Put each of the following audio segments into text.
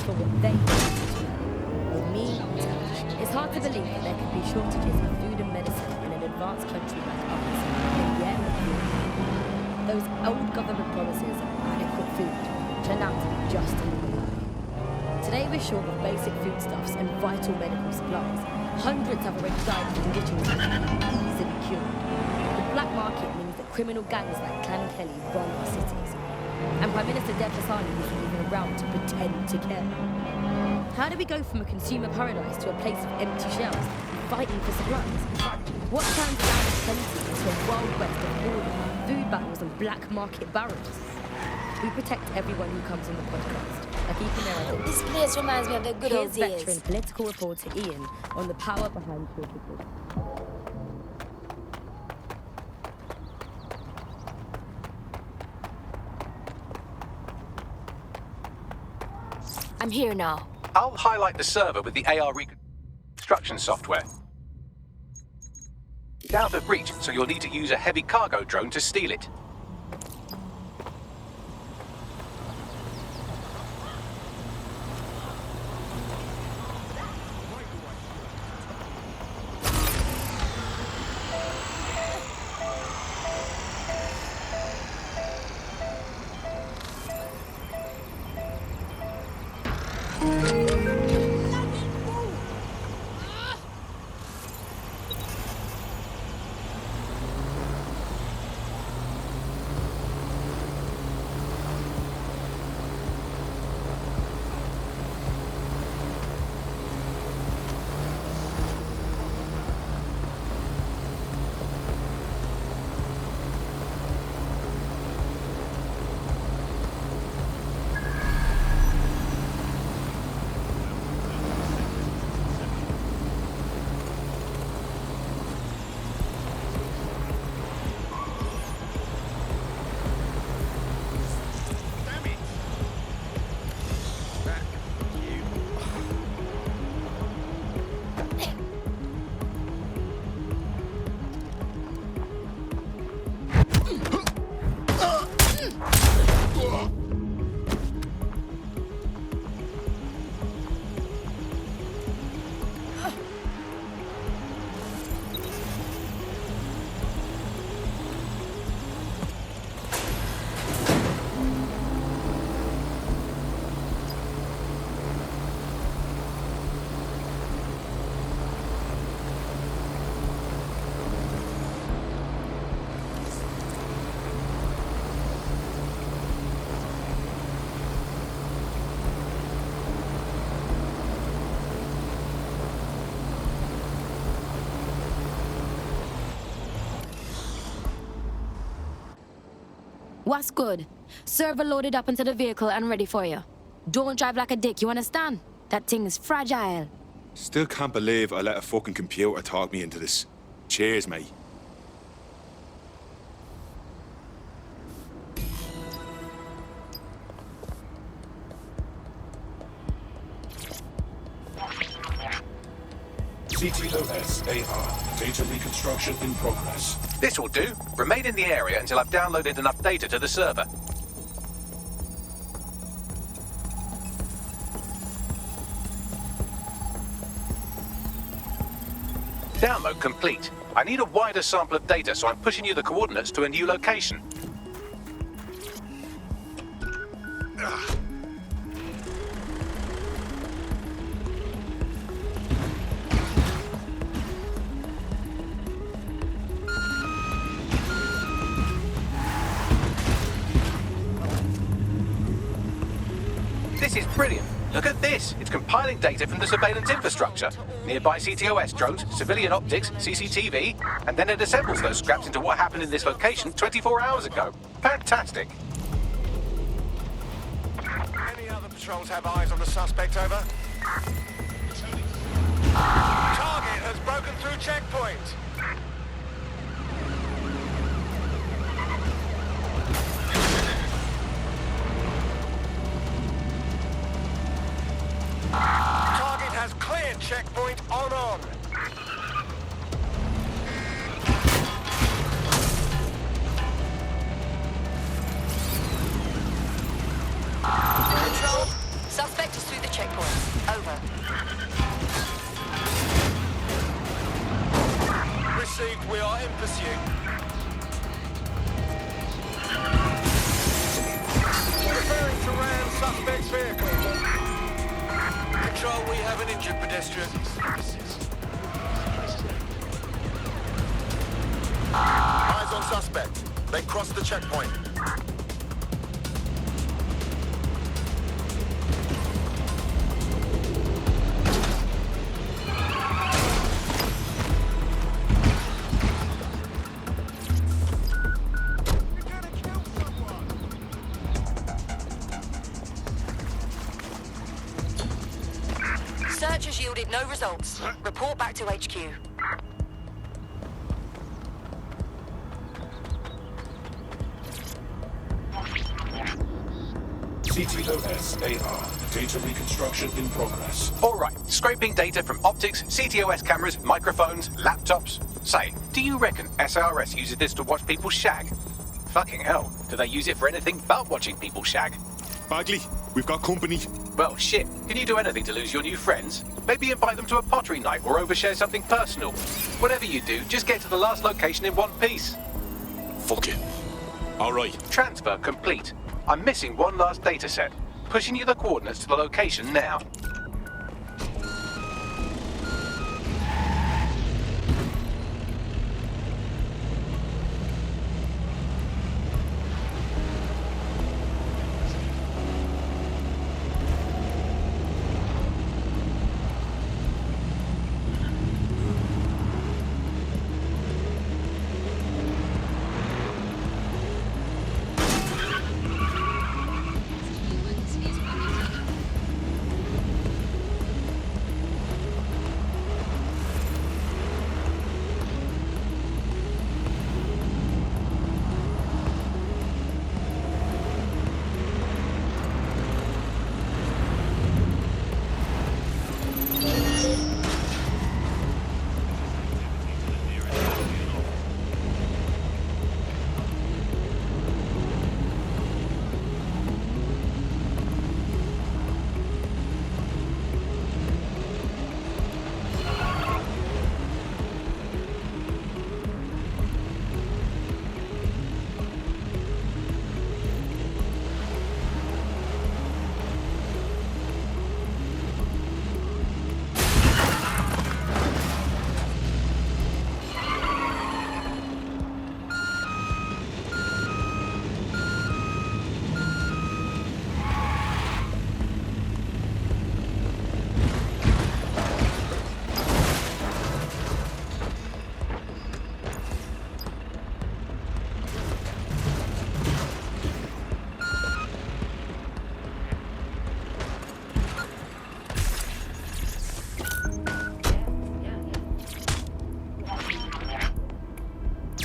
for what they want to do. With me, it's hard to believe that there could be shortages of food and medicine in an advanced country like ours, and yet those old government promises of adequate food turned out to be just a lie. Today we're short of basic foodstuffs and vital medical supplies. Hundreds have already died of conditions that can be easily cured. The black market means that criminal gangs like Clan Kelly run our cities. And Prime Minister Dev Hasani isn't even around to pretend to care. How do we go from a consumer paradise to a place of empty shelves fighting for supplies? What turns down plenty into a wild west of hoarding, food battles and black market barrels? We protect everyone who comes on the podcast by keeping their identity. This place reminds me of the good old Here's days. veteran political reporter Ian on the power behind shortages. I'm here now. I'll highlight the server with the AR reconstruction software. It's out of reach, so you'll need to use a heavy cargo drone to steal it. What's good? Server loaded up into the vehicle and ready for you. Don't drive like a dick, you understand? That thing is fragile. Still can't believe I let a fucking computer talk me into this. Cheers, mate. CTOS AR. Data reconstruction in progress. This will do. Remain in the area until I've downloaded enough data to the server. Download complete. I need a wider sample of data, so I'm pushing you the coordinates to a new location. This is brilliant. Look at this. It's compiling data from the surveillance infrastructure. Nearby CTOS drones, civilian optics, CCTV, and then it assembles those scraps into what happened in this location 24 hours ago. Fantastic. Any other patrols have eyes on the suspect, over? Target has broken through checkpoint. Target has cleared checkpoint on. Control. Suspect is through the checkpoint. pursuit. Referring to ram suspect's vehicle. Control, we have an injured pedestrian. Eyes on suspect. They crossed the checkpoint. Search has yielded no results. Report back to HQ. CTOS AR. Data reconstruction in progress. All right, scraping data from optics, CTOS cameras, microphones, laptops. Say, do you reckon SRS uses this to watch people shag? Fucking hell, do they use it for anything but watching people shag? Bagley, we've got company. Well, shit, can you do anything to lose your new friends? Maybe invite them to a pottery night or overshare something personal. Whatever you do, just get to the last location in one piece. Fuck it. All right. Transfer complete. I'm missing one last data set. Pushing you the coordinates to the location now.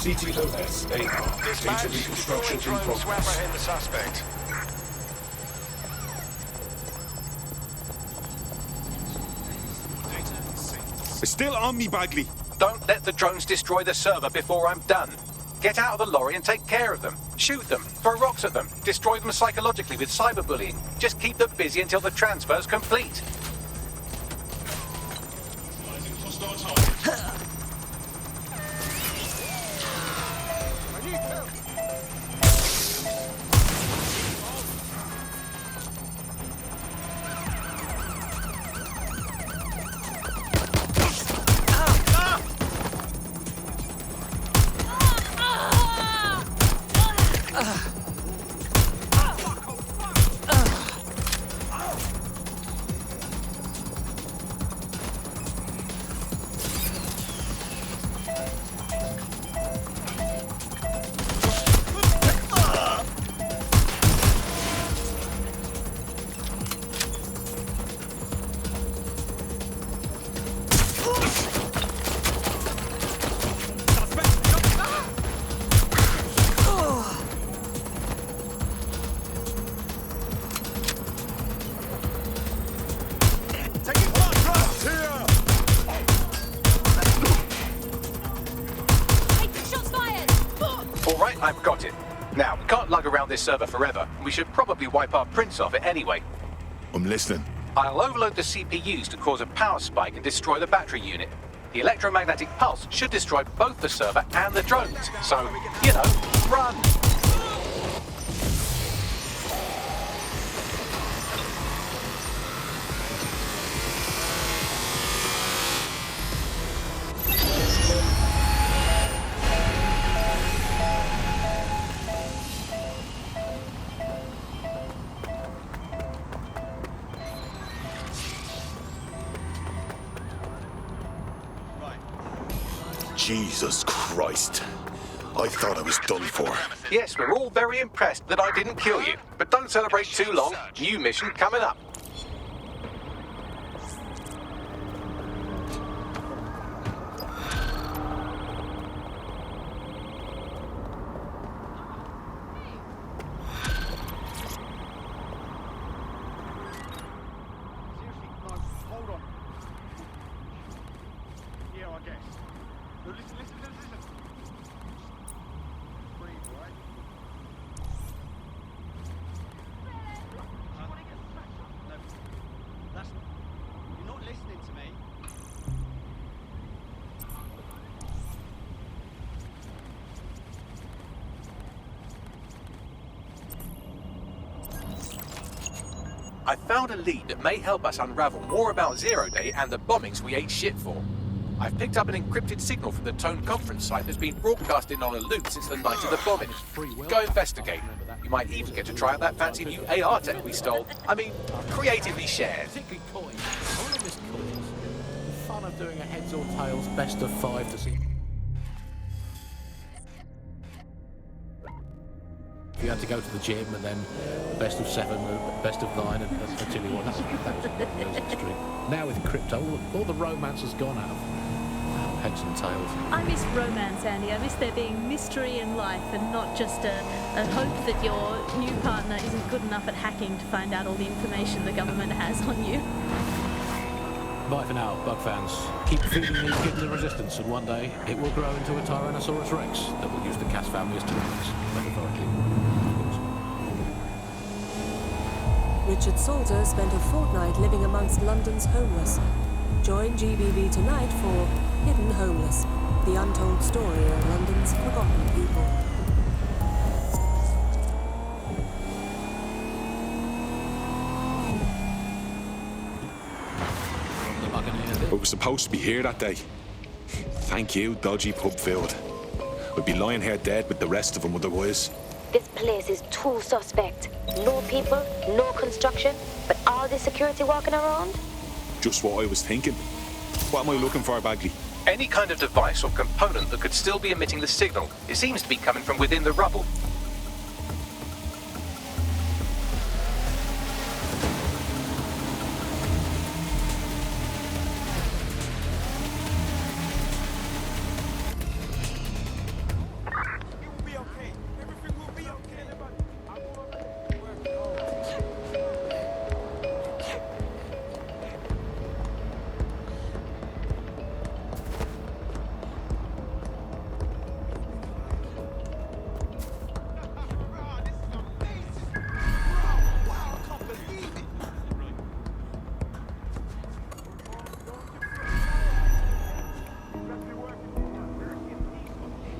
CTOS AR. Data reconstruction in Drone swap progress. ahead the suspect. It's still on me, Bagley. Don't let the drones destroy the server before I'm done. Get out of the lorry and take care of them. Shoot them, throw rocks at them, destroy them psychologically with cyberbullying. Just keep them busy until the transfer's complete. I've got it. Now, we can't lug around this server forever. We should probably wipe our prints off it anyway. I'm listening. I'll overload the CPUs to cause a power spike and destroy the battery unit. The electromagnetic pulse should destroy both the server and the drones. So, you know, run! Jesus Christ. I thought I was done for. Yes, we're all very impressed that I didn't kill you. But don't celebrate too long. New mission coming up. I found a lead that may help us unravel more about Zero Day and the bombings we ate shit for. I've picked up an encrypted signal from the Tone conference site that's been broadcasting on a loop since the night of the bombing. Go investigate. You might even get to try out that fancy new AR tech we stole. I mean, creatively shared. Particularly coins. I want to miss coins. The fun of doing a heads or tails best of 5 to see. You had to go to the gym and then best of 7, best of 9, and until you won. That was the streak. Now with crypto, all the romance has gone out of heads and tails. I miss romance, Andy. I miss there being mystery in life and not just a hope that your new partner isn't good enough at hacking to find out all the information the government has on you. Bye for now, bug fans. Keep feeding these kids the resistance, and one day it will grow into a Tyrannosaurus Rex that will use the Cass family as tools, metaphorically. Richard Salter spent a fortnight living amongst London's homeless. Join GBV tonight for Hidden Homeless, the untold story of London's forgotten people. I was supposed to be here that day. Thank you, dodgy pub filled. I'd be lying here dead with the rest of them otherwise. This place is too suspect. No people, no construction, but all this security walking around? Just what I was thinking. What am I looking for, Bagley? Any kind of device or component that could still be emitting the signal. It seems to be coming from within the rubble.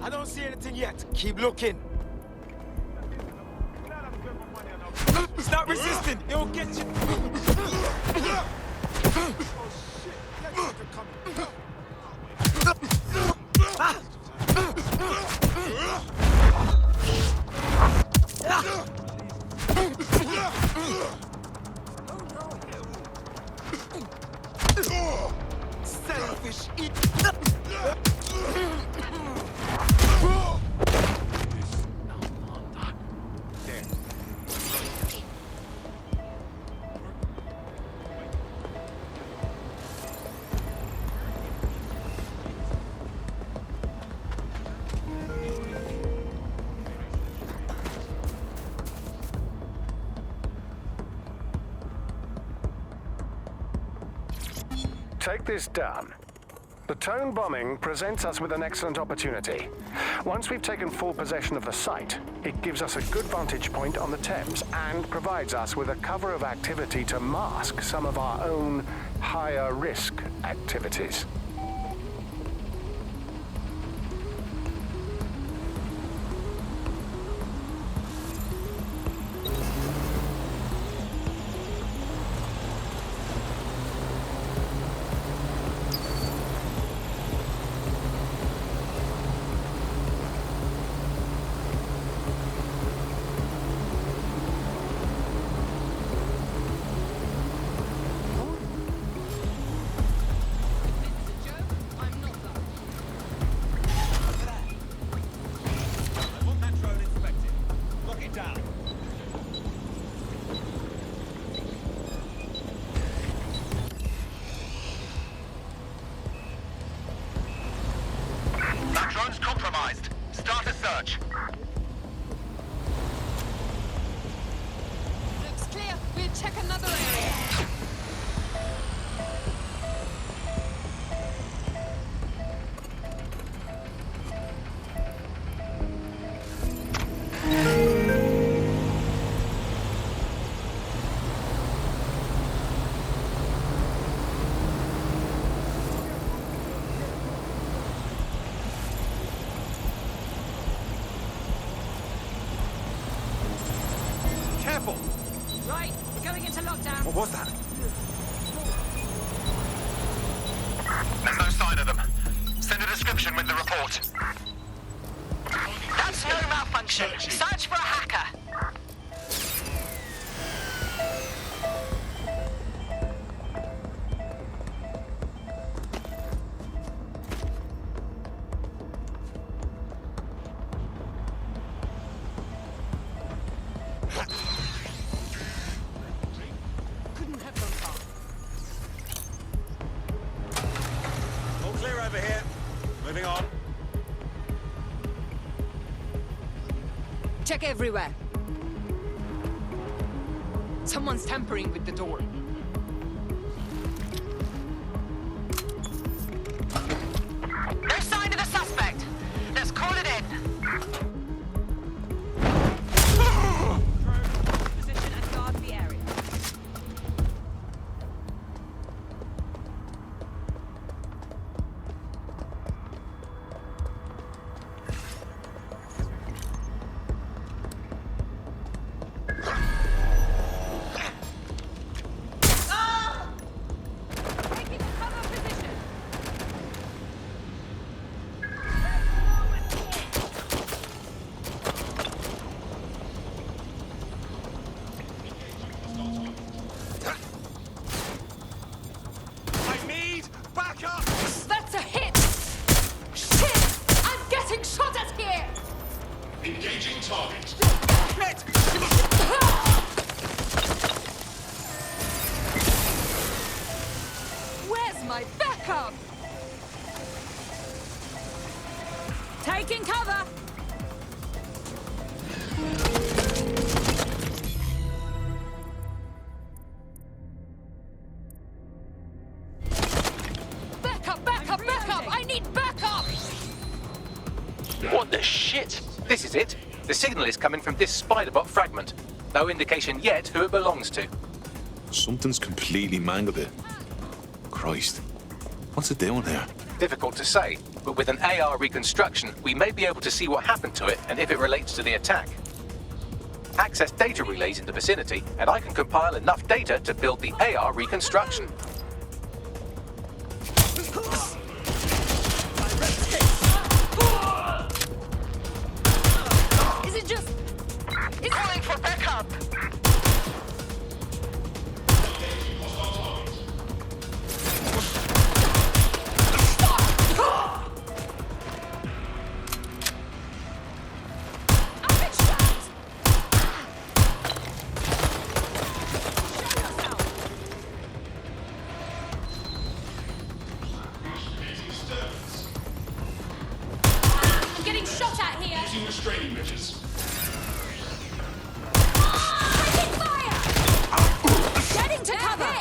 I don't see anything yet. Keep looking. It's not resisting. It will get you. Selfish eat. Take this down. The Tone bombing presents us with an excellent opportunity. Once we've taken full possession of the site, it gives us a good vantage point on the Thames and provides us with a cover of activity to mask some of our own higher risk activities. search. Looks clear. We'll check another area. Careful! Right, we're going into lockdown. What was that? There's no sign of them. Send a description with the report. That's no malfunction. Search for a hacker. All clear over here. Moving on. Check everywhere. Someone's tampering with the door. No sign of the suspect. Let's call it in. Position and guard the area. Taking cover position. I need backup! That's a hit! Shit! I'm getting shot at here! Engaging target. Where's my backup? Taking cover! Backup, backup, backup! I need backup! What the shit? This is it. The signal is coming from this spider-bot fragment. No indication yet who it belongs to. Something's completely mangled it. Christ. What's it doing here? Difficult to say, but with an AR reconstruction, we may be able to see what happened to it and if it relates to the attack. Access data relays in the vicinity, and I can compile enough data to build the AR reconstruction. Is it just... Calling for backup. I've been shot! I'm getting shot at here! Using restraining measures. Taking fire! Getting to cover!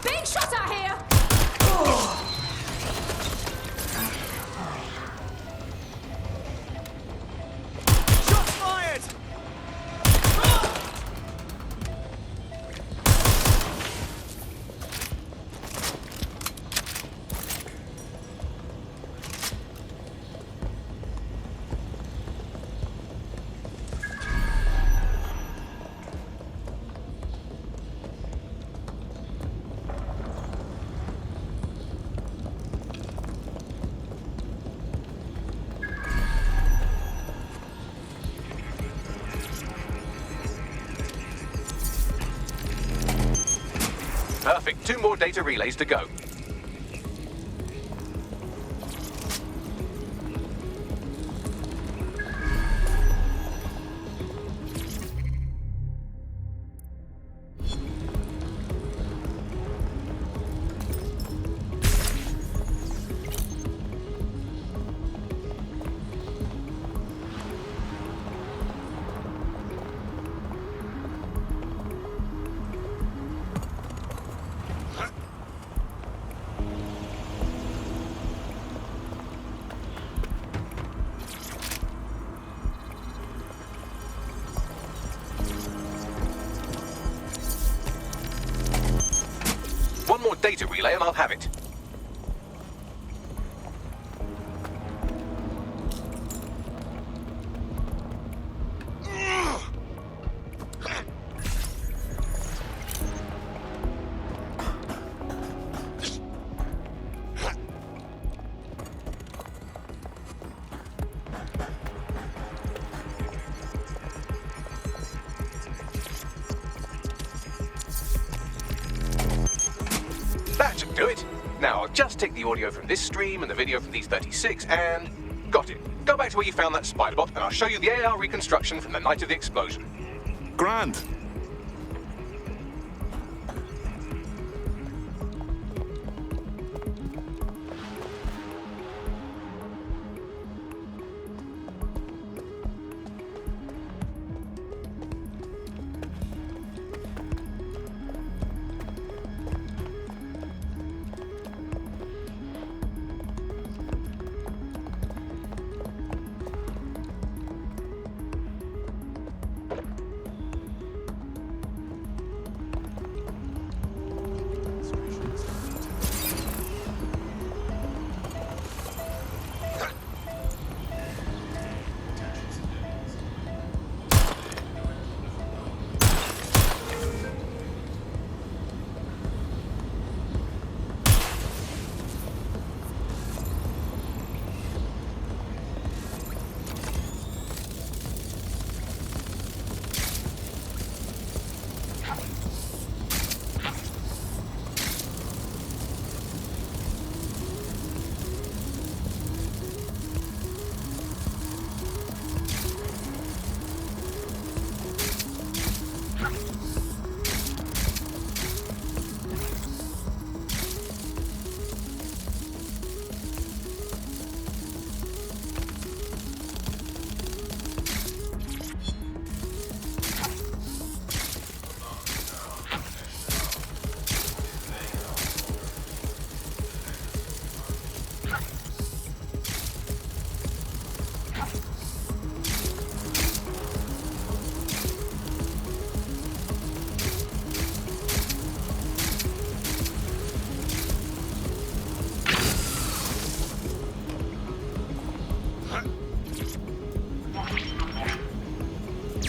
Being shot at here! Shots fired! Perfect. 2 more data relays to go. data relay and I'll have it. That should do it. Now, I'll just take the audio from this stream and the video from these 36 and... got it. Go back to where you found that spider bot and I'll show you the AR reconstruction from the night of the explosion. Grand.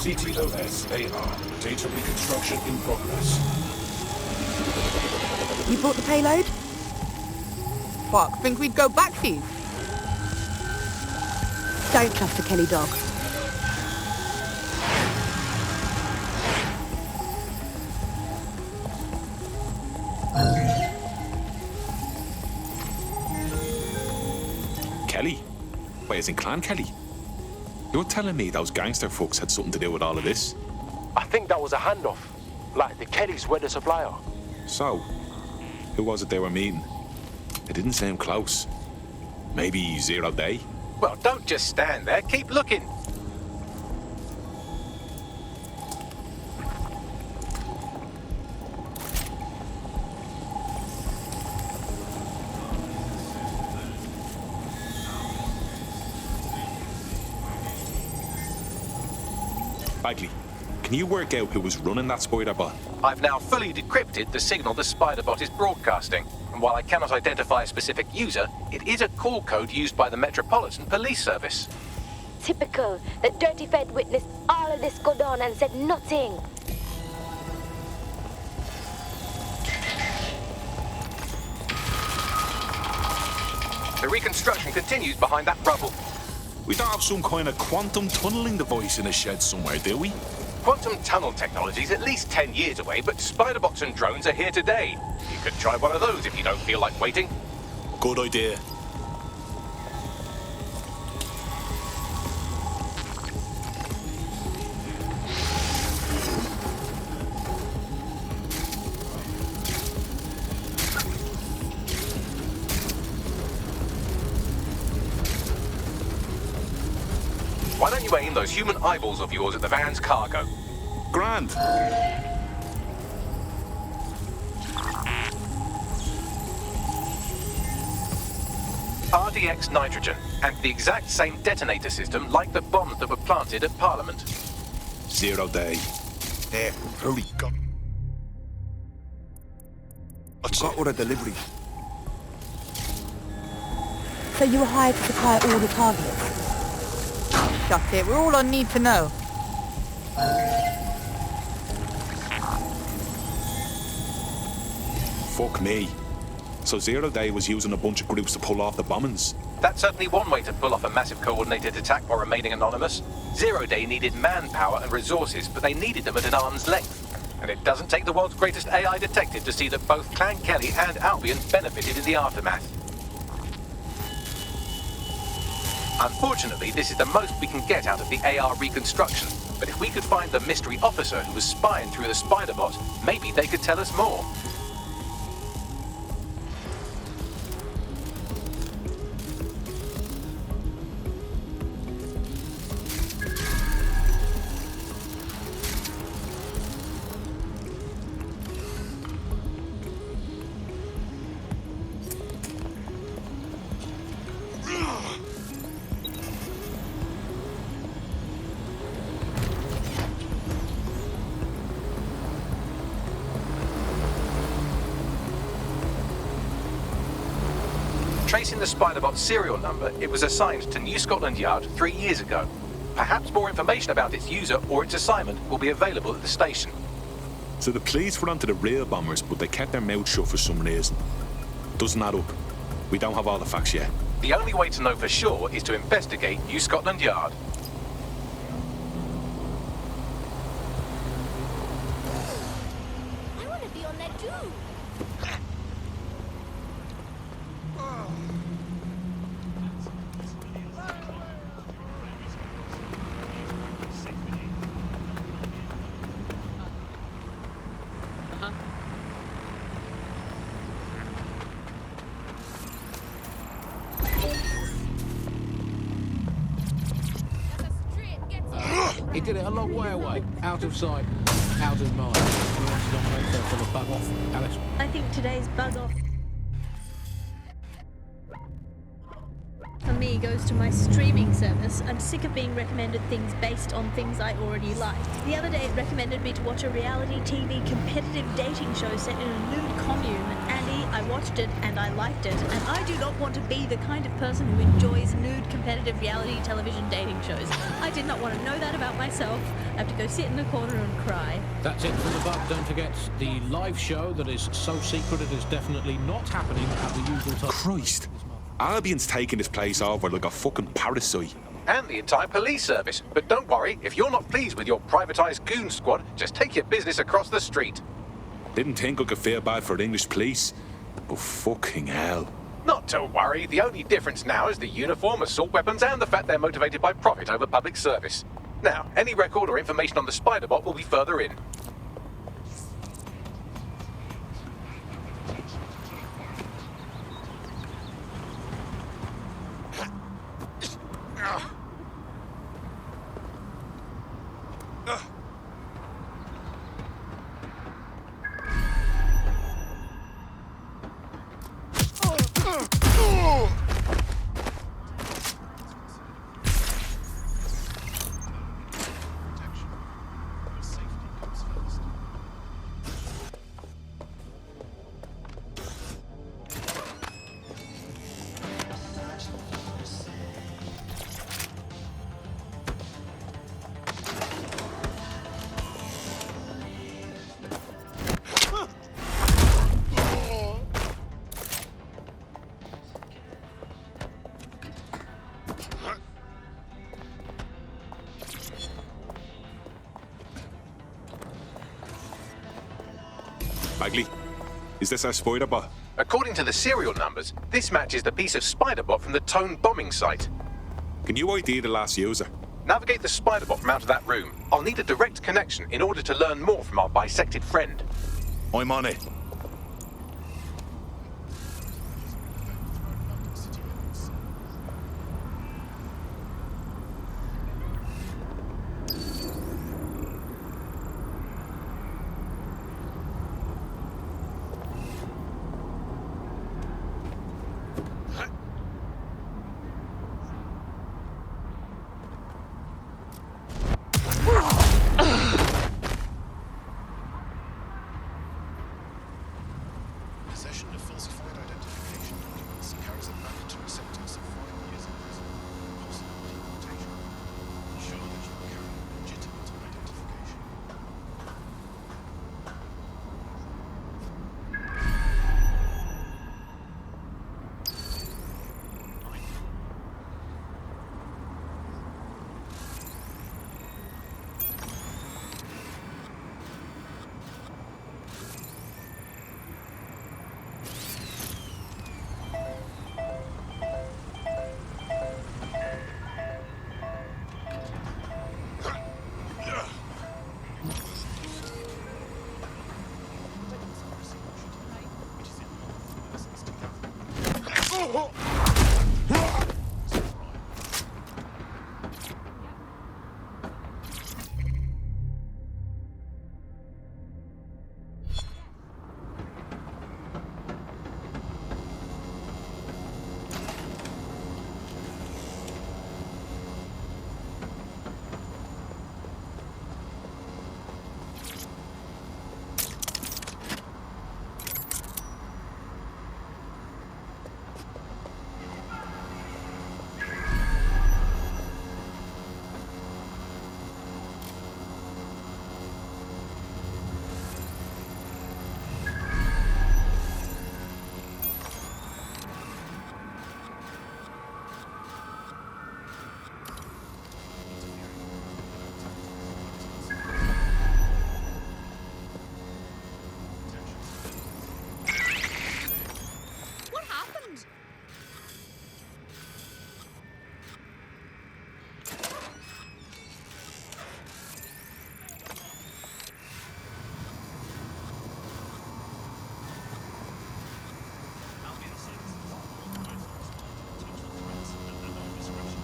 CTOS AR. Data reconstruction in progress. You brought the payload? Fuck, think we'd go back for you? Don't trust a Kelly dog. Kelly? Wait, as in Clan Kelly? You're telling me those gangster fucks had something to do with all of this? I think that was a handoff. Like the Kellys were the supplier. So, who was it they were meeting? It didn't seem close. Maybe Zero Day? Well, don't just stand there. Keep looking. Bagley, can you work out who was running that spider bot? I've now fully decrypted the signal the spiderbot is broadcasting. And while I cannot identify a specific user, it is a call code used by the Metropolitan Police Service. Typical. The dirty Fed witnessed all of this go down and said nothing. The reconstruction continues behind that rubble. We don't have some kind of quantum tunneling device in a shed somewhere, do we? Quantum tunnel technology is at least 10 years away, but spiderbots and drones are here today. You could try one of those if you don't feel like waiting. Good idea. Why don't you aim those human eyeballs of yours at the van's cargo? Grand. RDX nitrogen, and the exact same detonator system like the bombs that were planted at Parliament. Zero Day. There, hurry, go. Got all the deliveries. So you were hired to supply all the targets? That's it. We're all I need to know. Fuck me. So Zero Day was using a bunch of groups to pull off the bombings? That's certainly one way to pull off a massive coordinated attack while remaining anonymous. Zero Day needed manpower and resources, but they needed them at an arm's length. And it doesn't take the world's greatest AI detective to see that both Clan Kelly and Albion benefited in the aftermath. Unfortunately, this is the most we can get out of the AR reconstruction. But if we could find the mystery officer who was spying through the spider bot, maybe they could tell us more. Tracing the Spiderbot's serial number, it was assigned to New Scotland Yard 3 years ago. Perhaps more information about its user or its assignment will be available at the station. So the police were onto the real bombers, but they kept their mouth shut for some reason. Doesn't add up. We don't have all the facts yet. The only way to know for sure is to investigate New Scotland Yard. I want to be on there too. He did it a long way away, out of sight, out of mind. He wants to nominate himself for the bug off. Alice. I think today's bug off for me goes to my streaming service. I'm sick of being recommended things based on things I already like. The other day it recommended me to watch a reality TV competitive dating show set in a nude commune. Andy, I watched it and I liked it, and I do not want to be the kind of person who enjoys nude competitive reality television dating shows. I did not want to know that about myself. I have to go sit in the corner and cry. That's it for the bug. Don't forget the live show that is so secret it is definitely not happening at the usual time. Christ! Albion's taking his place over like a fucking parasite. And the entire police service. But don't worry, if you're not pleased with your privatised goon squad, just take your business across the street. Didn't think I could feel bad for the English police, but fucking hell. Not to worry, the only difference now is the uniform, assault weapons, and the fact they're motivated by profit over public service. Now, any record or information on the Spiderbot will be further in. Bagley, is this our Spiderbot? According to the serial numbers, this matches the piece of Spiderbot from the Tone bombing site. Can you ID the last user? Navigate the Spiderbot from out of that room. I'll need a direct connection in order to learn more from our bisected friend. I'm on it.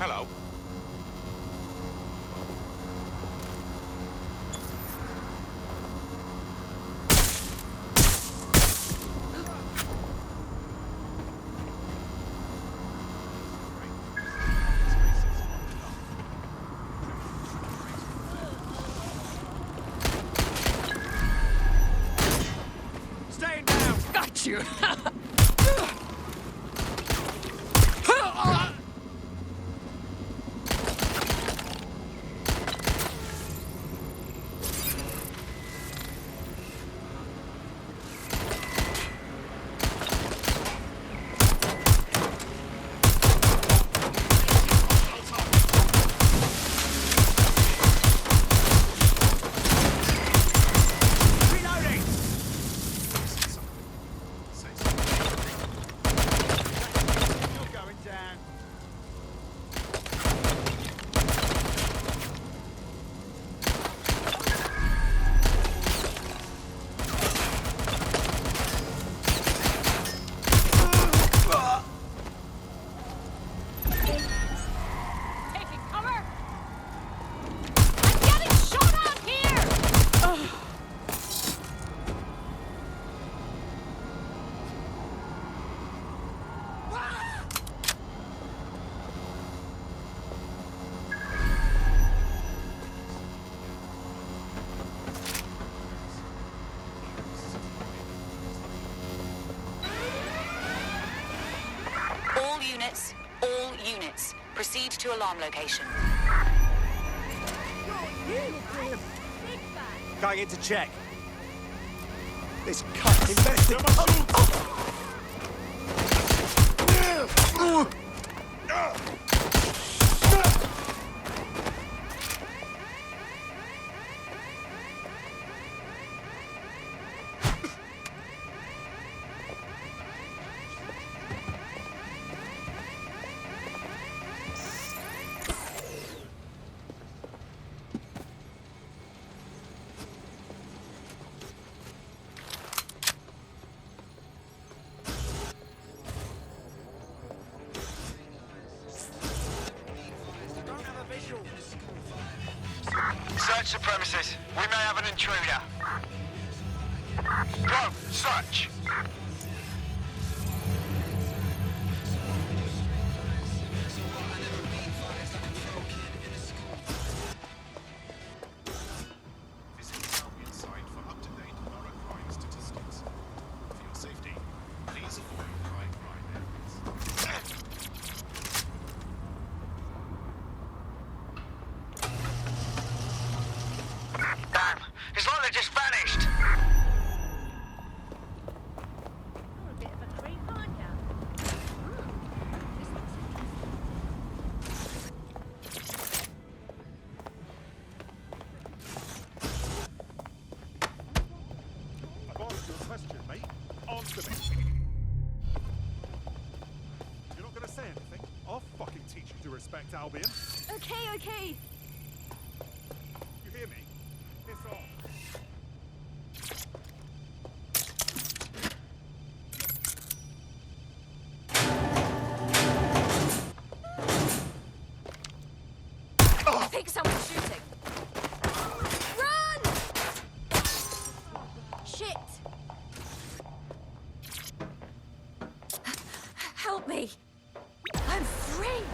Hello. Staying down! Got you! All units, proceed to alarm location. Going in to check. This cunt invested. Search the premises. We may have an intruder. Go, search. Visit Albion site for up-to-date borough crime statistics. For your safety, please avoid high crime areas. Damn, it's like they just vanished. I've asked you a question, mate. Answer me. You're not going to say anything? I'll fucking teach you to respect Albion. Okay. You hear me? Piss off. I think someone's shooting. Run! Shit! Help me! I'm free!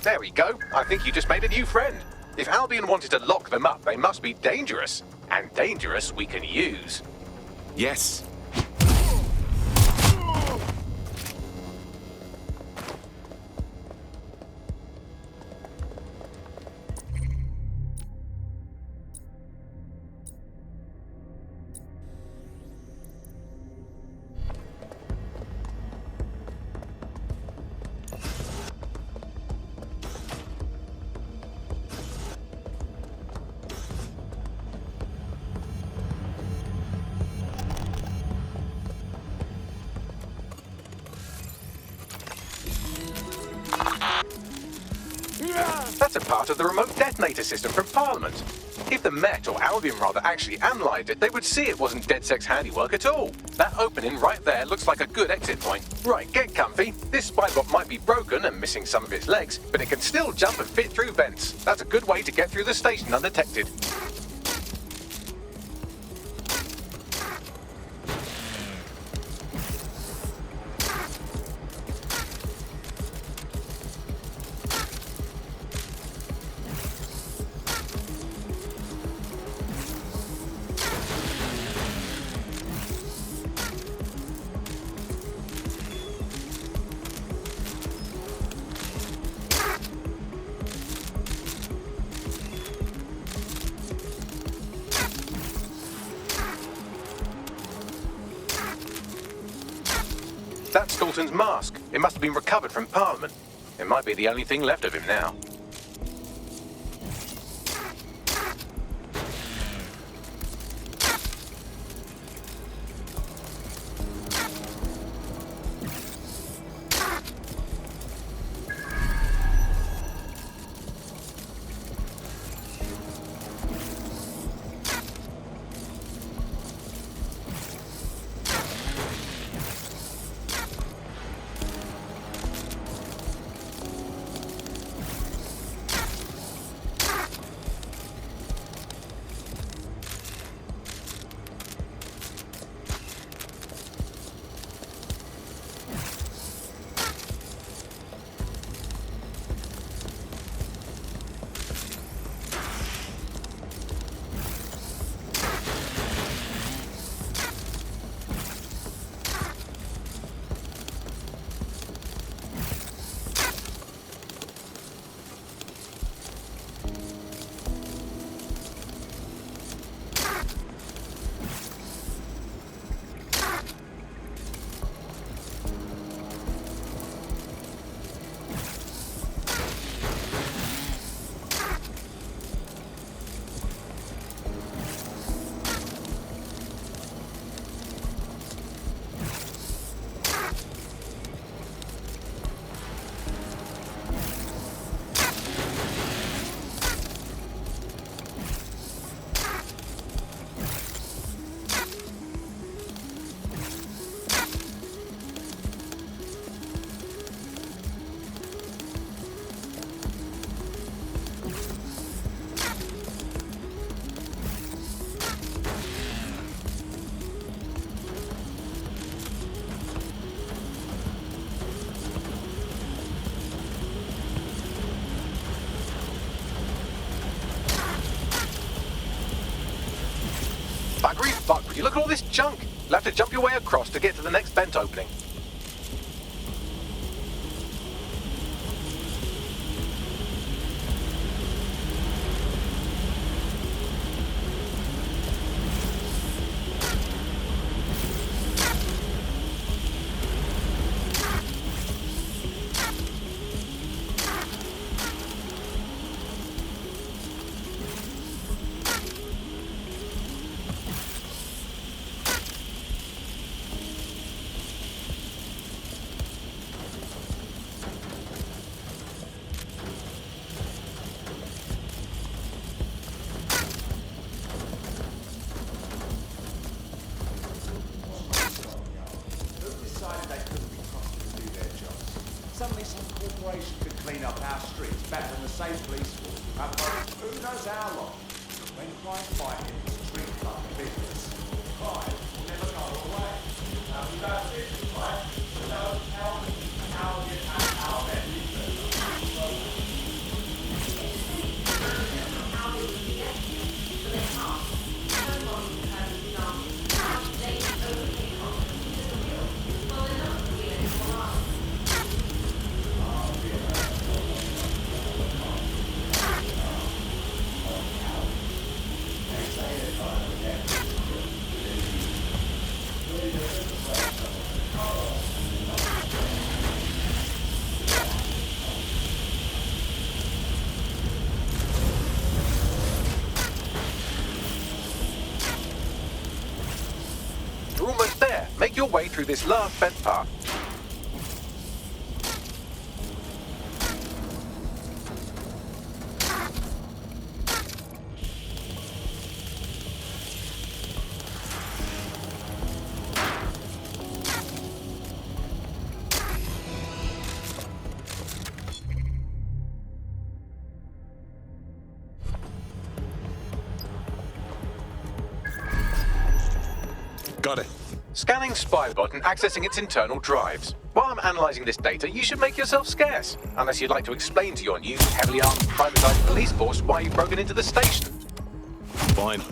There we go. I think you just made a new friend. If Albion wanted to lock them up, they must be dangerous. And dangerous we can use. Yes. That's a part of the remote detonator system from Parliament. If the Met, or Albion rather, actually analysed it, they would see it wasn't DedSec's handiwork at all. That opening right there looks like a good exit point. Right, get comfy. This spybot might be broken and missing some of its legs, but it can still jump and fit through vents. That's a good way to get through the station undetected. That's Dalton's mask. It must have been recovered from Parliament. It might be the only thing left of him now. Buggery fuck, would you look at all this junk? You'll have to jump your way across to get to the next vent opening. Make your way through this last vent part. Got it. Scanning Spybot and accessing its internal drives. While I'm analysing this data, you should make yourself scarce. Unless you'd like to explain to your new, heavily armed, privatised police force why you've broken into the station. Fine.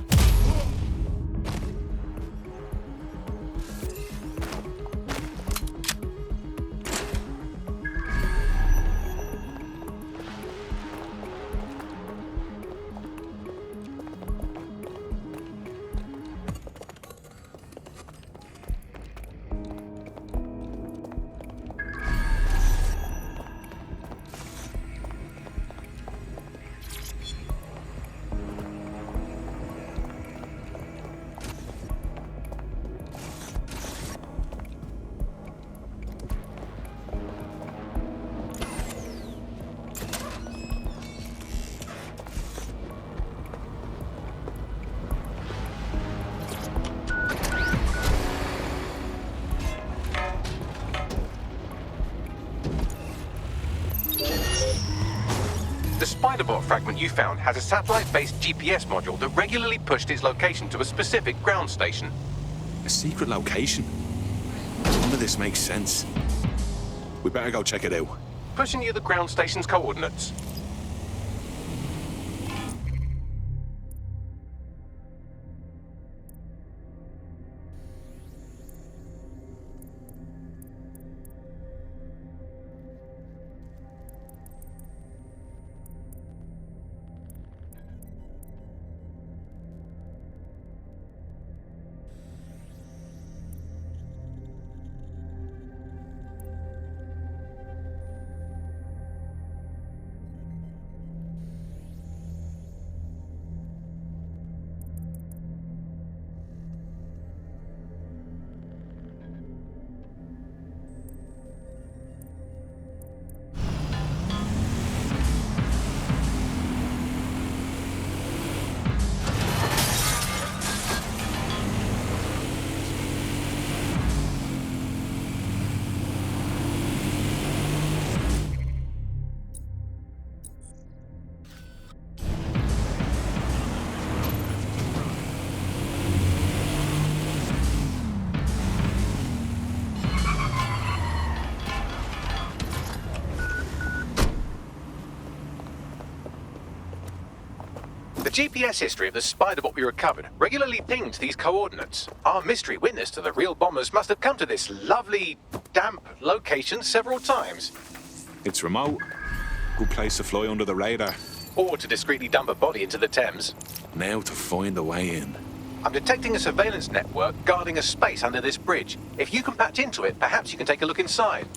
The Spiderbot fragment you found has a satellite-based GPS module that regularly pushed its location to a specific ground station. A secret location? None of this makes sense. We better go check it out. Pushing you the ground station's coordinates. The GPS history of the Spiderbot we recovered regularly pinged these coordinates. Our mystery witness to the real bombers must have come to this lovely, damp location several times. It's remote. Good place to fly under the radar. Or to discreetly dump a body into the Thames. Now to find a way in. I'm detecting a surveillance network guarding a space under this bridge. If you can patch into it, perhaps you can take a look inside.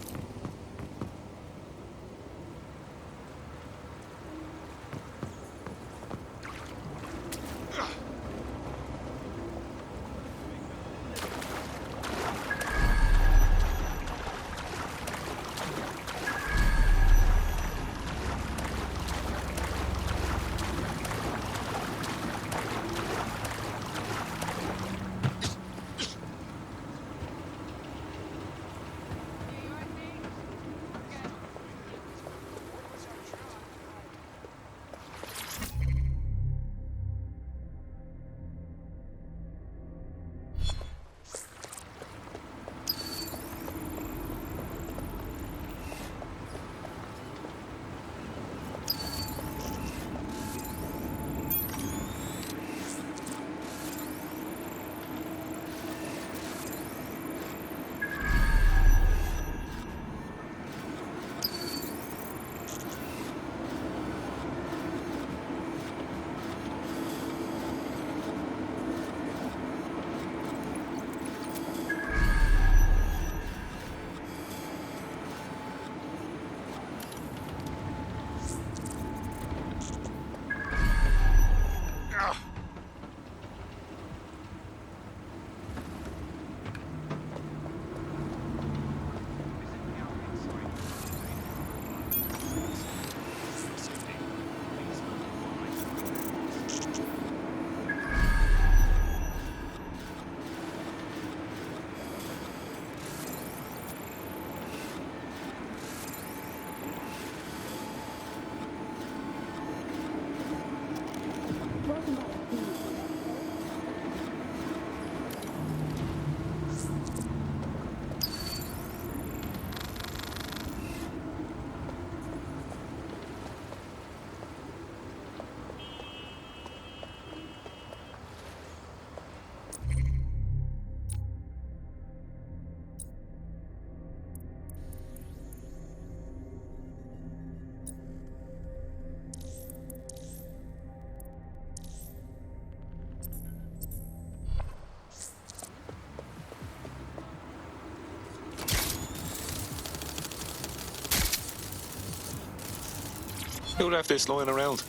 Who left this lying around?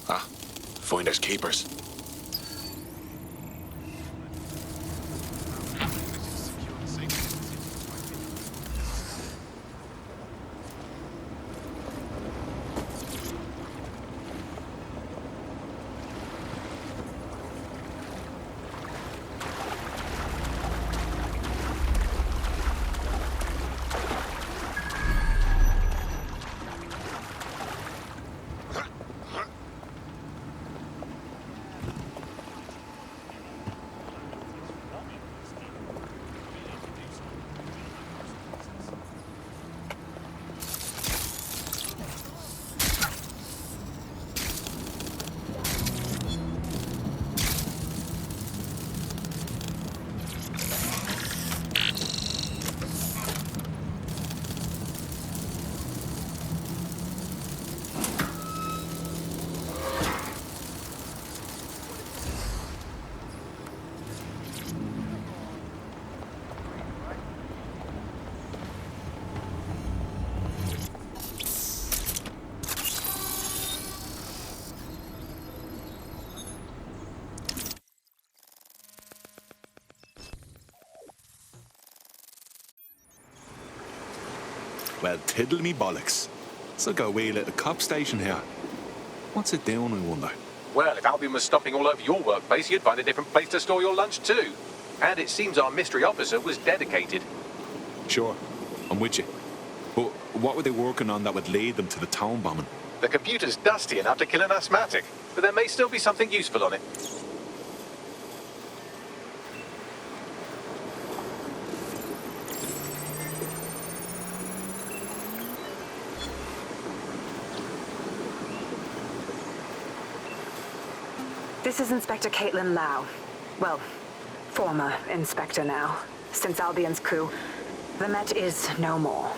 Ah, finders keepers. Well, tiddle me bollocks. It's like a wee little cop station here. What's it doing, I wonder? Well, if Albion was stopping all over your workplace, you'd find a different place to store your lunch too. And it seems our mystery officer was dedicated. Sure, I'm with you. But what were they working on that would lead them to the town bombing? The computer's dusty enough to kill an asthmatic, but there may still be something useful on it. This is Inspector Caitlin Lau. Well, former inspector now. Since Albion's coup, the Met is no more.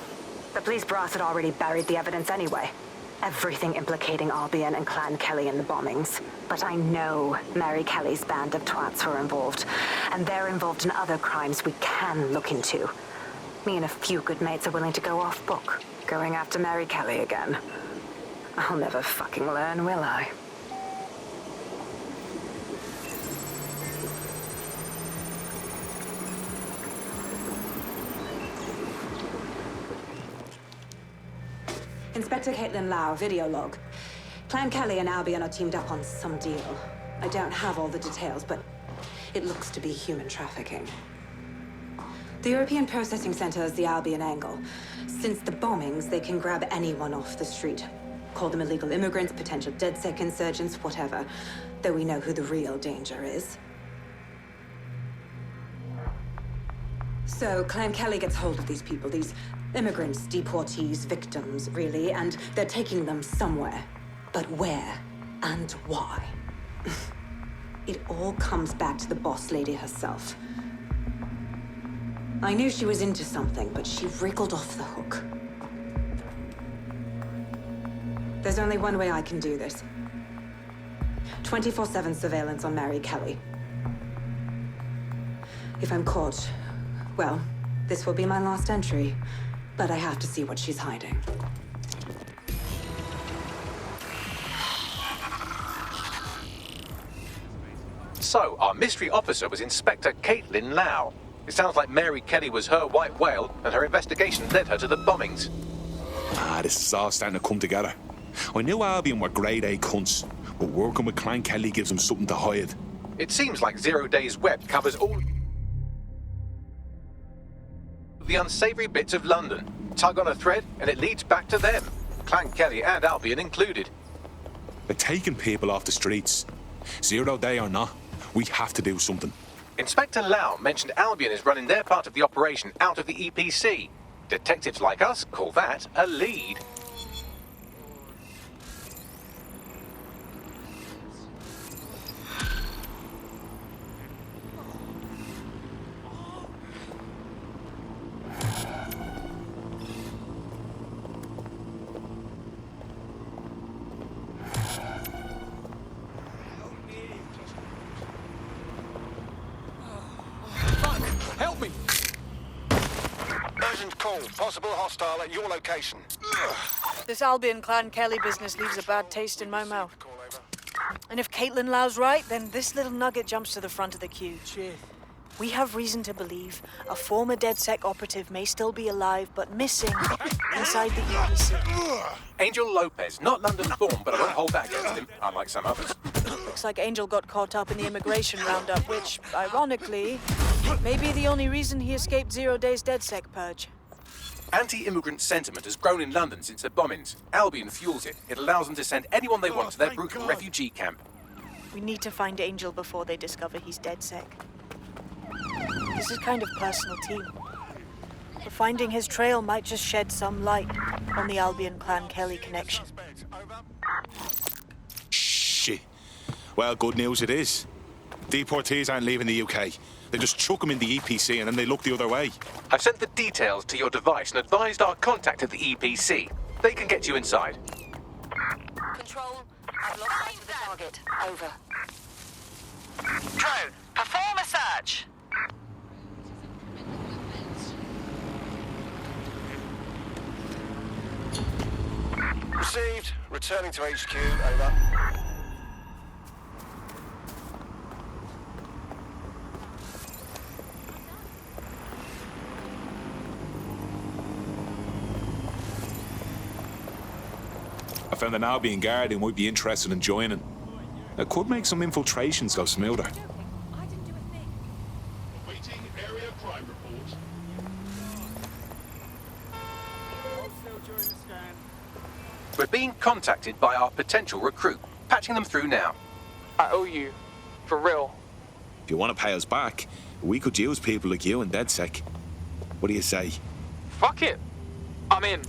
The police brass had already buried the evidence anyway. Everything implicating Albion and Clan Kelly in the bombings. But I know Mary Kelly's band of twats were involved. And they're involved in other crimes we can look into. Me and a few good mates are willing to go off book, going after Mary Kelly again. I'll never fucking learn, will I? Inspector Caitlin Lau, video log. Clan Kelly and Albion are teamed up on some deal. I don't have all the details, but it looks to be human trafficking. The European Processing Center is the Albion angle. Since the bombings, they can grab anyone off the street. Call them illegal immigrants, potential DedSec insurgents, whatever. Though we know who the real danger is. So Clan Kelly gets hold of these people, these immigrants, deportees, victims, really, and they're taking them somewhere. But where and why? It all comes back to the boss lady herself. I knew she was into something, but she wriggled off the hook. There's only one way I can do this. 24/7 surveillance on Mary Kelly. If I'm caught, well, this will be my last entry. But I have to see what she's hiding. So, our mystery officer was Inspector Caitlin Lau. It sounds like Mary Kelly was her white whale, and her investigation led her to the bombings. Ah, this is all starting to come together. I knew Albion were grade A cunts, but working with Clan Kelly gives them something to hide. It seems like 0 Days Web covers all the unsavoury bits of London. Tug on a thread, and it leads back to them. Clan Kelly and Albion included. They're taking people off the streets. 0 Day or not, we have to do something. Inspector Lau mentioned Albion is running their part of the operation out of the EPC. Detectives like us call that a lead. Help me! Urgent call. Possible hostile at your location. This Albion Clan Kelly business leaves a bad taste in my mouth. And if Caitlin Lau's right, then this little nugget jumps to the front of the queue. We have reason to believe a former DedSec operative may still be alive, but missing inside the UPC. Angel Lopez, not London-born, but I won't hold that against him, unlike some others. Looks like Angel got caught up in the immigration roundup, which, ironically, may be the only reason he escaped 0 days DedSec purge. Anti-immigrant sentiment has grown in London since the bombings. Albion fuels it. It allows them to send anyone they want to their brutal refugee camp. We need to find Angel before they discover he's DedSec. This is kind of personal team. But finding his trail might just shed some light on the Albion Clan Kelly connection. Shit. Well, good news it is. Deportees aren't leaving the UK. They just chuck them in the EPC and then they look the other way. I've sent the details to your device and advised our contact at the EPC. They can get you inside. Control, I've lost sight of the target. Over. Drone, perform a search. Received. Returning to HQ. Over. I found an Albion guard who might be interested in joining. It could make some infiltrations go smoother. Awaiting area crime report. We're being contacted by our potential recruit. Patching them through now. I owe you. For real. If you want to pay us back, we could use people like you in DedSec. What do you say? Fuck it. I'm in.